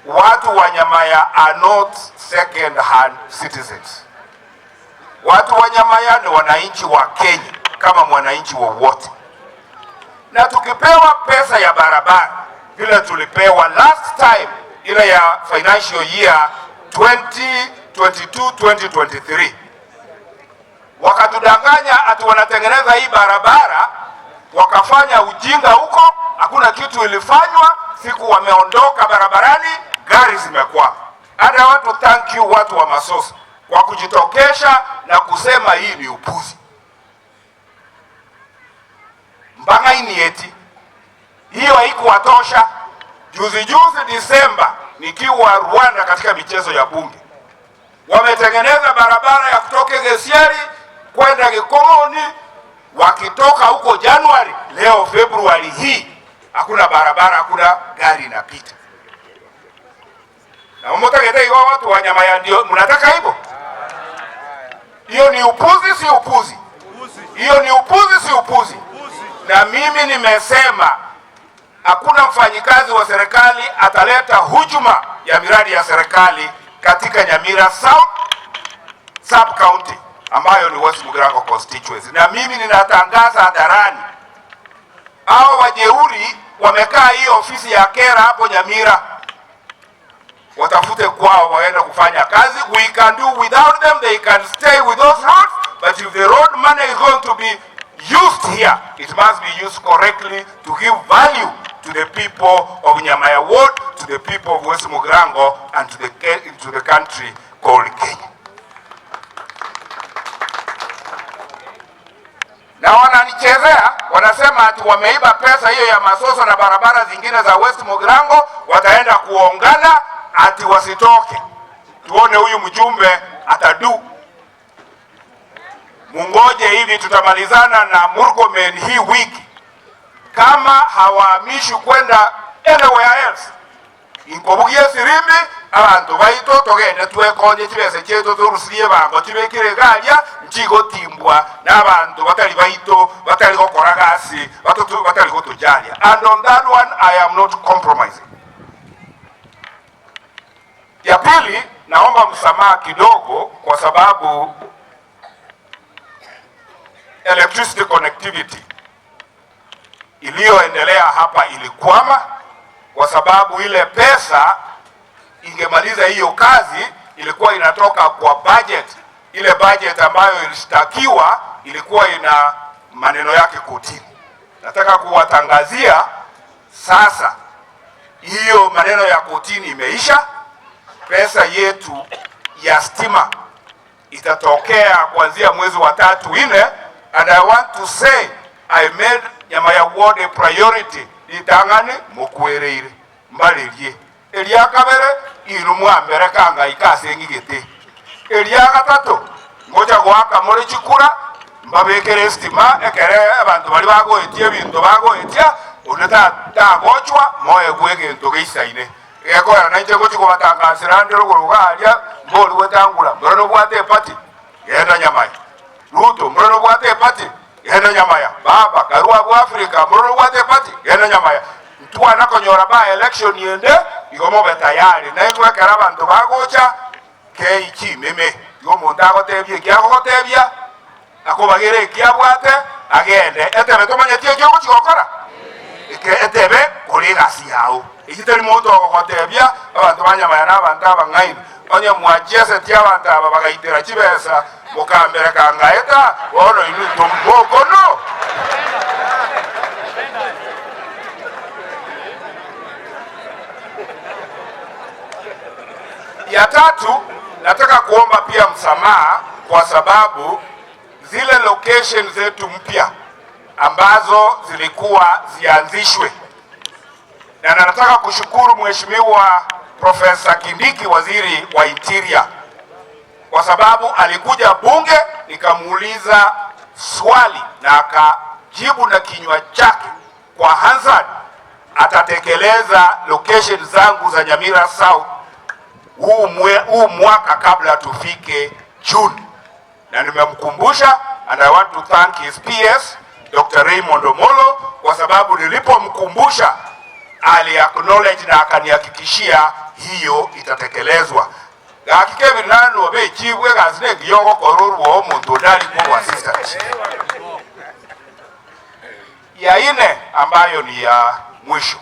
Watu wa Nyamira are not second hand citizens. Watu wa Nyamira ni wananchi wa Kenya kama mwananchi wowote. Na tukipewa pesa ya barabara vile tulipewa last time, ile ya financial year 2022-2023, wakatudanganya ati wanatengeneza hii barabara, wakafanya ujinga huko, hakuna kitu ilifanywa. Siku wameondoka barabarani, gari zimekuwa. And I want to thank you watu wa Masoso kwa kujitokesha na kusema hii ni upuzi. Mbanga inieti hiyo haikuwatosha. Juzi Disemba nikiwa Rwanda katika michezo ya bunge, wametengeneza barabara ya kutoka Gesiari kwenda Gikomoni. Wakitoka huko Januari, leo Februari hii hakuna barabara, hakuna gari inapita. Na mmotakete hiyo watu wa Nyamira ndio mnataka hivyo? Hiyo ni upuzi, si upuzi? Hiyo ni upuzi, si upuzi? Na mimi nimesema hakuna mfanyikazi wa serikali ataleta hujuma ya miradi ya serikali katika Nyamira South Sub County ambayo ni West-Mogirango constituency. Na mimi ninatangaza hadharani, hao wajeuri wamekaa hii ofisi ya kera hapo Nyamira, watafute kwao waende kufanya kazi. We can do without them, they can stay with those roads, but if the road money is going to be used here, it must be used correctly to give value to the people of Nyamira Ward, to the people of West-Mogirango, and to the country called Kenya. Na wananichezea, wanasema ati wameiba pesa hiyo ya Masoso na barabara zingine za West-Mogirango, wataenda kuongana ati wasitoke. Tuone huyu mjumbe atadu. Mungoje hivi, tutamalizana na Murkomen hii wiki. Kama hawaamishi kwenda anywhere else, inkobugie sirimbi abantu baito togende twekonye kibese cyeto turusiye bango kibekire galya nchigo timbwa n'abantu batali baito batali gukora gasi batali kutujalia. And on that one I am not compromising. Ya pili, naomba msamaha kidogo kwa sababu electricity connectivity iliyoendelea hapa ilikwama, kwa sababu ile pesa ingemaliza hiyo kazi ilikuwa inatoka kwa budget. Ile budget ambayo ilishtakiwa ilikuwa ina maneno yake kotini. Nataka kuwatangazia sasa hiyo maneno ya kotini imeisha. Pesa yetu ya stima itatokea kuanzia mwezi wa 3-4, and I want to say I made Nyamira Ward a priority. Itangane mukwereire mbalirie elia kabere irumwa mbere kanga ikasengi gete elia gatatu ngoja gwaka muri chikura mbabekere stima ekere abantu bali bago etie bintu bago etia uneta tagochwa moye gwege nto geisaine eko ya naite gochi ko batangasira ndero gurugalia mboli wetangula mrono bwate pati yenda Nyamira Ruto mrono bwate pati yenda Nyamira baba karua bwa Afrika mrono bwate pati yenda Nyamira tuana konyora ba election yende igomo betayari na itwe kera abantu bagocha keiki meme yomo ndago tebye kyago tebya akobagere kyabwate agende etebe tomanye tie kyo chikokora etebe kuri gasi yao ikitari moto okotebya abantu banyamaya n'abantu abangaini onye mwajese ty'abantu aba bagayitera kibesa mukambere kangaeta ono inu tomboko no. Ya tatu, nataka kuomba pia msamaha kwa sababu zile location zetu mpya ambazo zilikuwa zianzishwe, na nataka kushukuru Mheshimiwa Profesa Kindiki, waziri wa Interior, kwa sababu alikuja bunge nikamuuliza swali na akajibu na kinywa chake kwa hazard atatekeleza location zangu za Nyamira South huu mwaka kabla tufike June. Na nimemkumbusha, and I want to thank his PS Dr. Raymond Omolo, kwa sababu nilipomkumbusha ali acknowledge na akanihakikishia hiyo itatekelezwa. Gakike binanu obe chibwe gazine giyoko koruru wa omuntu dali kwa assistant. Ya ine ambayo ni ya mwisho,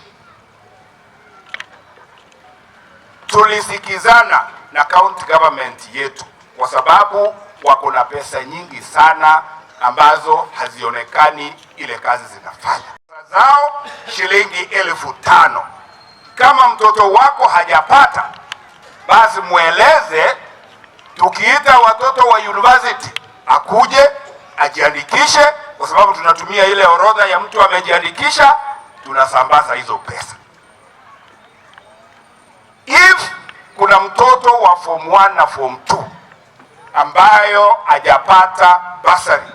tulisikizana na county government yetu kwa sababu wako na pesa nyingi sana ambazo hazionekani ile kazi zinafanya. Zao shilingi 5,000. Kama mtoto wako hajapata, basi mueleze, tukiita watoto wa university akuje ajiandikishe, kwa sababu tunatumia ile orodha ya mtu amejiandikisha, tunasambaza hizo pesa. If kuna mtoto wa form 1 na form 2 ambayo hajapata bursary,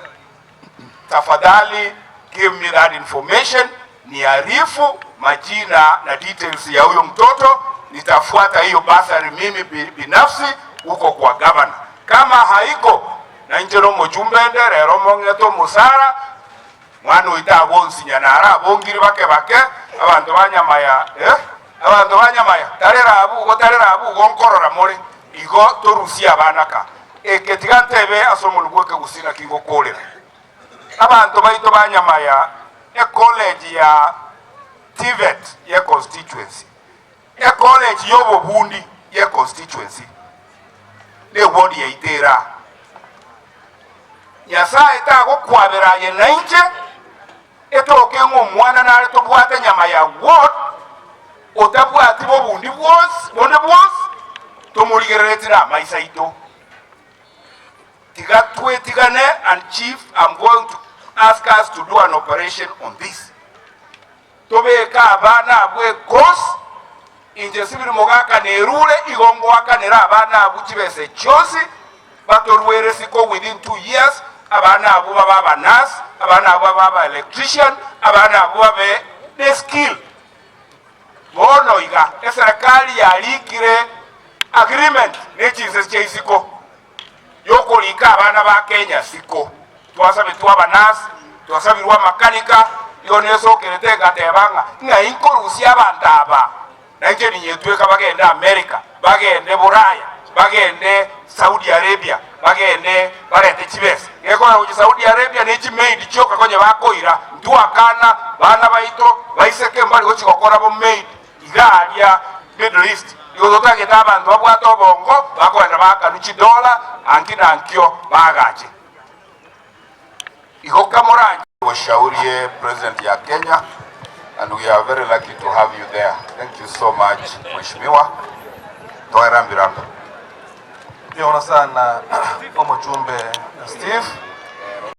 tafadhali give me that information, niarifu majina na details ya huyo mtoto, nitafuata hiyo bursary mimi binafsi huko kwa governor. Kama haiko na njero mojumbende rero mongeto musara mwana uita bonsi nyanara bongiri bake abantu banyamaya abantu banyamaya tarera abu gonkorora muri igo torusia abanaka eketigantebe asomulugwe ke gusina kingo kolera abantu baito banyamaya college ya TVET ya constituency college yobo bundi ya constituency ne wodi ya itera Nyasaye tago kwabera ye nainje etoke ngomwana nare to bwate nyama ya word otabwati bo bundi bwos to murigeretira maisaito tigane. And chief, I'm going to ask us to do an operation on this. Tobe ka bana abwe kos inje sibiri Mogaka nerule igongo akanera abana abuchibese chosi batorwere siko within 2 years. Abana abu baba nurse, abana abu baba electrician, abana abu baba the skill. Bono iga serikali yalikire agreement nechinse cheisiko yoko lika abana ba Kenya siko twasabe twaba nurse, twasabe rwa makanika yoneso kereteka tebanga nga inkorusia abantaba nanje ninyetweka bagenda America, bagende Buraya, bagende Saudi Arabia, bagende barete chibese yekora uji Saudi Arabia nechi maid choka konye bakoira nduakana bana baito baiseke mbali gochi kokora bo maid igalia Middle East yozoka getaba ndo abwato bongo bakwenda baka nuchi dola angina ankio bagache ihoka morangi washaurie president ya Kenya, and we are very lucky to have you there. Thank you so much mheshimiwa toerambirambo. Niona sana Mp.Steve